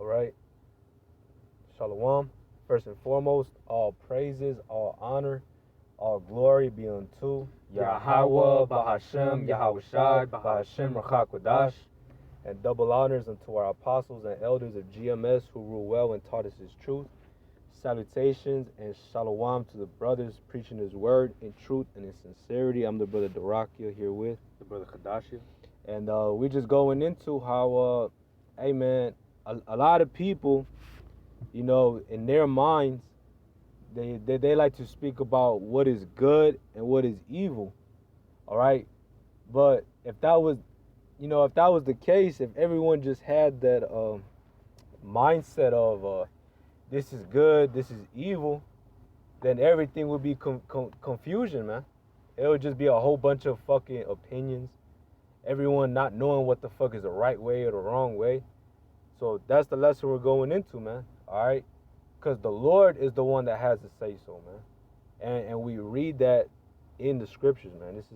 All right. Shalom. First and foremost, all praises, all honor, all glory be unto Yahweh, Bahashem, Yahawashi, Bahashem, Rachakwadash, and double honors unto our apostles and elders of GMS who rule well and taught us his truth. Salutations and shalom to the brothers preaching his word in truth and in sincerity. I'm the brother Darakia here with the brother Kadashia. And we just going into how, hey man, a lot of people, you know, in their minds, they like to speak about what is good and what is evil, all right? But if that was the case, if everyone just had that mindset of this is good, this is evil, then everything would be confusion, man. It would just be a whole bunch of fucking opinions. Everyone not knowing what the fuck is the right way or the wrong way. So that's the lesson we're going into, man. All right? Because the Lord is the one that has to say so, man. And we read that in the scriptures, man. This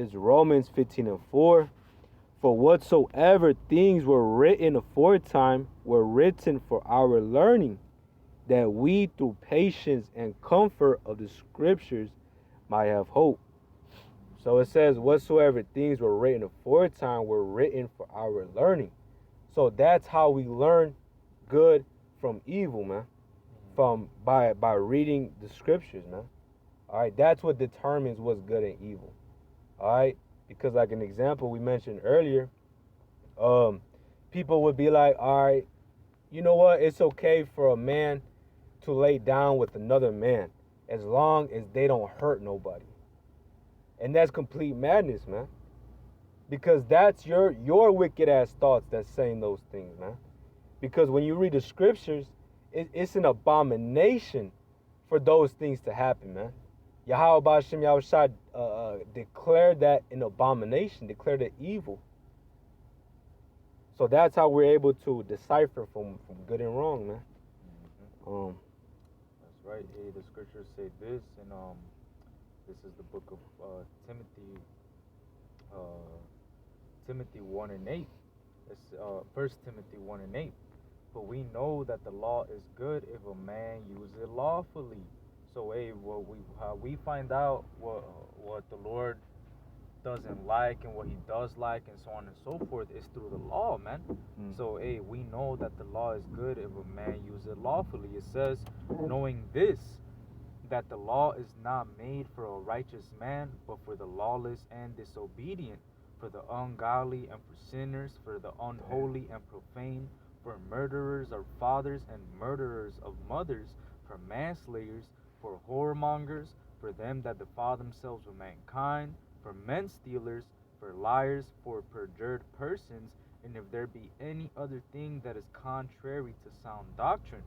is Romans 15:4. For whatsoever things were written aforetime were written for our learning, that we through patience and comfort of the scriptures might have hope. So it says, whatsoever things were written aforetime were written for our learning. So that's how we learn good from evil, man. By reading the scriptures, man. All right, that's what determines what's good and evil. All right, because like an example we mentioned earlier, people would be like, all right, you know what? It's okay for a man to lay down with another man as long as they don't hurt nobody. And that's complete madness, man. Because that's your wicked ass thoughts that's saying those things, man. Because when you read the scriptures, it's an abomination for those things to happen, man. Yahweh Ba'ashem Yahawashi declared that an abomination, declared it evil. So that's how we're able to decipher from good and wrong, man. Mm-hmm. That's right. Hey, the scriptures say this, and this is the book of Timothy 1:8. It's 1 Timothy 1:8. But we know that the law is good if a man uses it lawfully. So hey, how we find out what the Lord doesn't like and what he does like and so on and so forth is through the law, man. So hey, we know that the law is good if a man uses it lawfully. It says, knowing this, that the law is not made for a righteous man, but for the lawless and disobedient, for the ungodly and for sinners, for the unholy and profane, for murderers of fathers and murderers of mothers, for manslayers, for whoremongers, for them that defile themselves with mankind, for men stealers, for liars, for perjured persons, and if there be any other thing that is contrary to sound doctrine.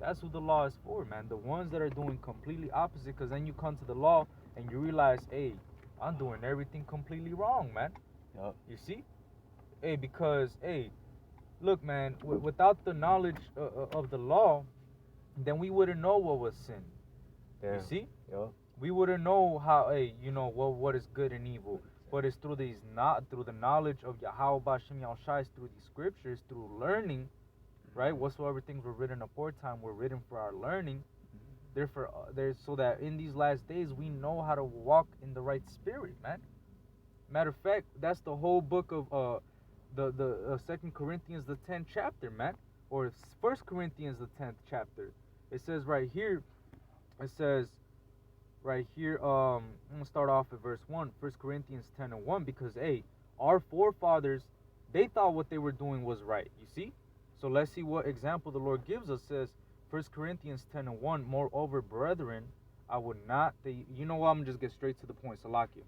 That's what the law is for, man. The ones that are doing completely opposite, because then you come to the law and you realize, hey, I'm doing everything completely wrong, man. Yep. You see? Hey, because, hey, look, man, without the knowledge of the law, then we wouldn't know what was sin. Yeah. You see? Yep. We wouldn't know how, hey, you know, what is good and evil. But it's through through the knowledge of Yahweh Ba'ashem Yahawashi, through these scriptures, through learning, right? Whatsoever things were written aforetime were written for our learning. Therefore, there's so that in these last days we know how to walk in the right spirit, man. Matter of fact, that's the whole book of the 2 Corinthians, the 10th chapter, man, or 1 Corinthians, the 10th chapter. It says right here. It says right here. I'm gonna start off at verse 1, 1 Corinthians 10:1, because hey, our forefathers, they thought what they were doing was right. You see? So let's see what example the Lord gives us. Says 1 Corinthians 10:1. Moreover, brethren, I would not. You know what? I'm gonna just get straight to the point. Salakia.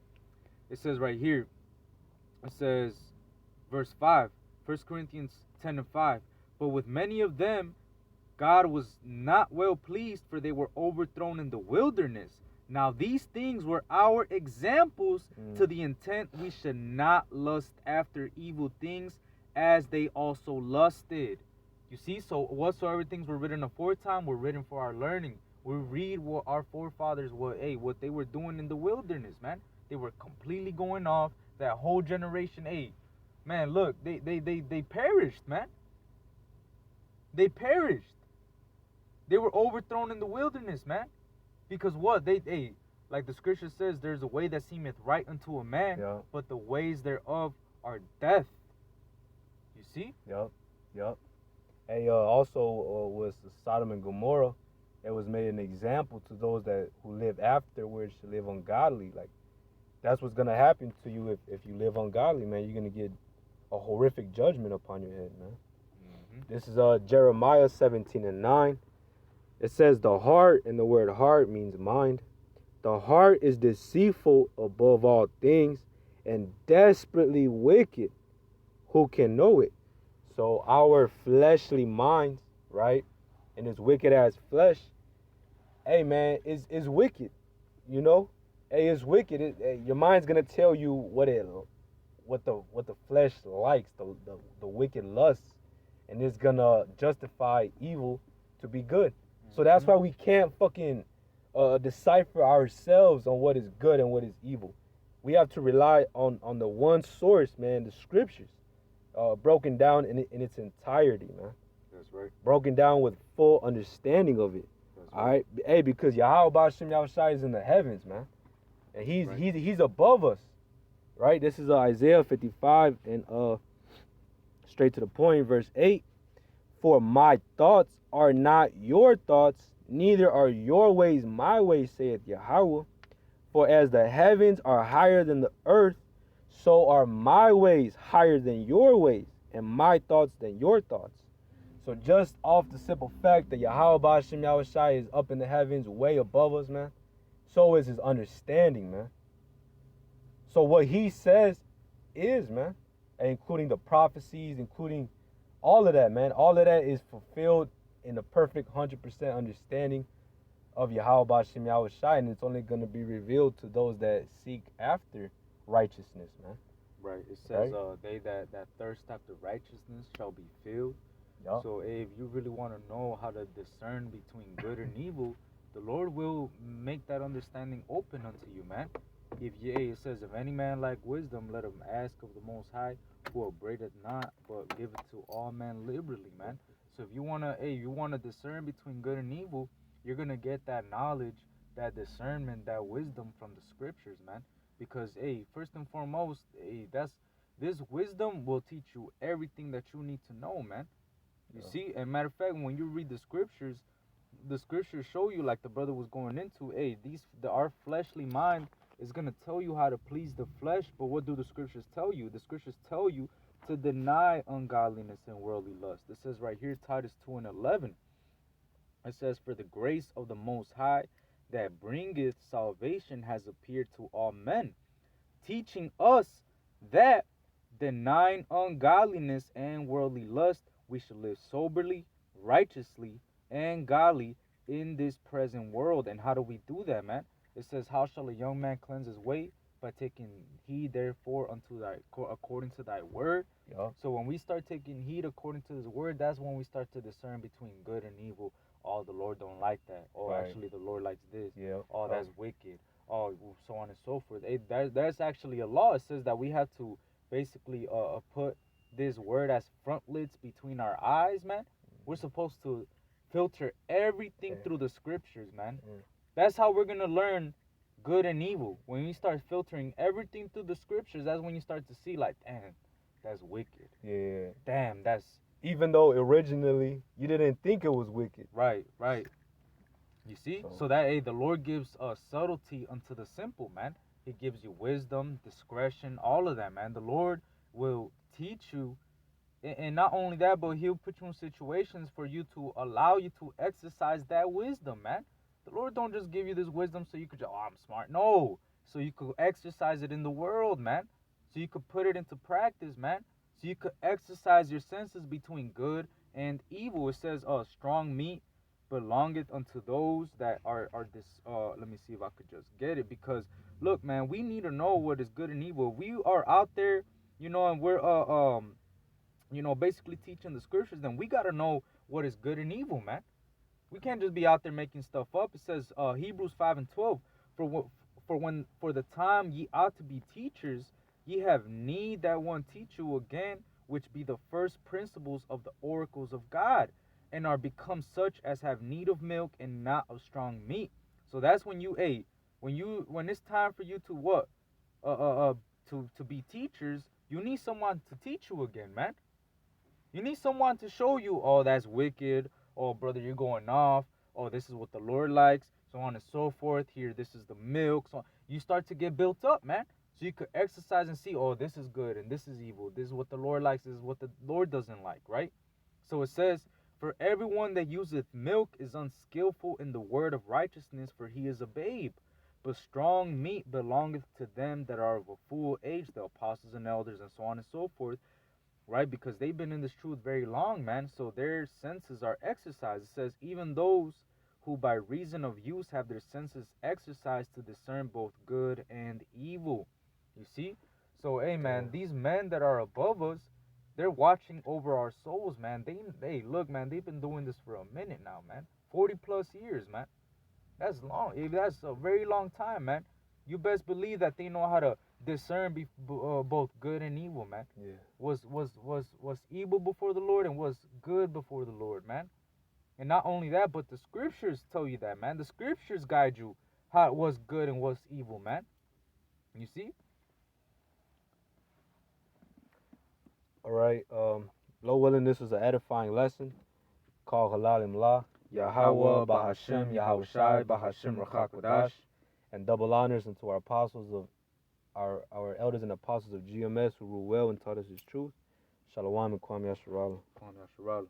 It says right here. It says, verse 5, 1 Corinthians 10:5. But with many of them, God was not well pleased, for they were overthrown in the wilderness. Now these things were our examples, to the intent we should not lust after evil things, as they also lusted. You see, so whatsoever things were written aforetime were written for our learning. We read what our forefathers what they were doing in the wilderness, man. They were completely going off. That whole generation, man, look, they perished, man. They perished. They were overthrown in the wilderness, man. Because what? They like the scripture says, there's a way that seemeth right unto a man, Yeah. but the ways thereof are death. You see? Yup. Hey, also was Sodom and Gomorrah. It was made an example to those that who live afterwards to live ungodly. Like that's what's gonna happen to you if you live ungodly, man. You're gonna get a horrific judgment upon your head, man. This is Jeremiah 17:9. It says the heart, and the word heart means mind. The heart is deceitful above all things and desperately wicked. Who can know it? So our fleshly minds, right, and as wicked as flesh, hey man, is wicked. You know, hey, it's wicked. Your mind's gonna tell you what the flesh likes, the wicked lusts, and it's gonna justify evil to be good. So that's why we can't fucking decipher ourselves on what is good and what is evil. We have to rely on the one source, man, the scriptures, broken down in its entirety, man. That's right. Broken down with full understanding of it. That's All right, hey, because Yahweh Shem Yahushai is in the heavens, man, and he's above us, right? This is Isaiah 55 and straight to the point, verse 8. For my thoughts are not your thoughts, neither are your ways my ways, saith Yahweh. For as the heavens are higher than the earth, so are my ways higher than your ways, and my thoughts than your thoughts. So just off the simple fact that Yahweh Ba'ashem Yahushai is up in the heavens, way above us, man, so is his understanding, man. So what he says is, man, including the prophecies, including all of that, man, all of that is fulfilled in the perfect 100% understanding of Yahweh Ba'ashem Yahushai, and it's only going to be revealed to those that seek after righteousness, man. Right. It says, Right. they that thirst after righteousness shall be filled. Yup. So if you really want to know how to discern between good and evil, the Lord will make that understanding open unto you, man. It says, if any man lack wisdom, let him ask of the Most High, who upbraideth not, but giveth to all men liberally, man. So if you wanna discern between good and evil, you're gonna get that knowledge, that discernment, that wisdom from the scriptures, man. Because first and foremost, this wisdom will teach you everything that you need to know, man. You see, and matter of fact, when you read the scriptures show you, like the brother was going into, our fleshly mind is gonna tell you how to please the flesh, but what do the scriptures tell you? The scriptures tell you to deny ungodliness and worldly lust. It says right here, Titus 2:11. It says, for the grace of the Most High that bringeth salvation has appeared to all men, teaching us that denying ungodliness and worldly lust, we should live soberly, righteously, and godly in this present world. And how do we do that, man? It says, how shall a young man cleanse his way? By taking heed, therefore, unto thy according to thy word. Yup. So when we start taking heed according to his word, that's when we start to discern between good and evil. Oh, the Lord don't like that. Oh, Right. actually, the Lord likes this. Yeah. Oh, that's wicked. Oh, so on and so forth. There's actually a law. It says that we have to basically put this word as frontlets between our eyes, man. We're supposed to filter everything through the scriptures, man. That's how we're gonna learn good and evil. When you start filtering everything through the scriptures, that's when you start to see, like, damn, that's wicked. Yeah. Damn, that's Even though originally you didn't think it was wicked. right. You see? So that the Lord gives subtlety unto the simple, man. He gives you wisdom, discretion, all of that, man. The Lord will teach you, and not only that, but he'll put you in situations for you to allow you to exercise that wisdom, man. The Lord don't just give you this wisdom so you could just, oh, I'm smart. No. So you could exercise it in the world, man. So you could put it into practice, man. So you could exercise your senses between good and evil. It says, strong meat belongeth unto those that are this. Let me see if I could just get it, because look, man, we need to know what is good and evil. We are out there, and we're basically teaching the scriptures. Then we gotta know what is good and evil, man. We can't just be out there making stuff up. It says Hebrews 5:12, for the time ye ought to be teachers, ye have need that one teach you again, which be the first principles of the oracles of God. and are become such as have need of milk and not of strong meat. So that's when when it's time for you to what to be teachers, you need someone to teach you again, man. You need someone to show you, oh, that's wicked. Oh, brother, you're going off. Oh, this is what the Lord likes, so on and so forth. Here, this is the milk. So you start to get built up, man. So you could exercise and see, oh, this is good and this is evil. This is what the Lord likes. This is what the Lord doesn't like, right? So it says, for everyone that useth milk is unskillful in the word of righteousness, for he is a babe. But strong meat belongeth to them that are of a full age, the apostles and elders, and so on and so forth, right? Because they've been in this truth very long, man. So their senses are exercised. It says, even those who by reason of use have their senses exercised to discern both good and evil. You see? So, hey, man, these men that are above us, they're watching over our souls, man. They look, man, they've been doing this for a minute now, man. 40 plus years, man. That's long. That's a very long time, man. You best believe that they know how to discern both good and evil, man. Yeah. Was evil before the Lord and was good before the Lord, man. And not only that, but the scriptures tell you that, man. The scriptures guide you how it was good and what's evil, man. You see? All right. Lord willing, this was an edifying lesson called Halal Imla. Yahweh, Bahashem, Yahushai, Bahashem, Rachakodash. And double honors unto our apostles of our elders and apostles of GMS who rule well and taught us his truth. Shalom and Kwam Yasharala. Kwam Yasharala.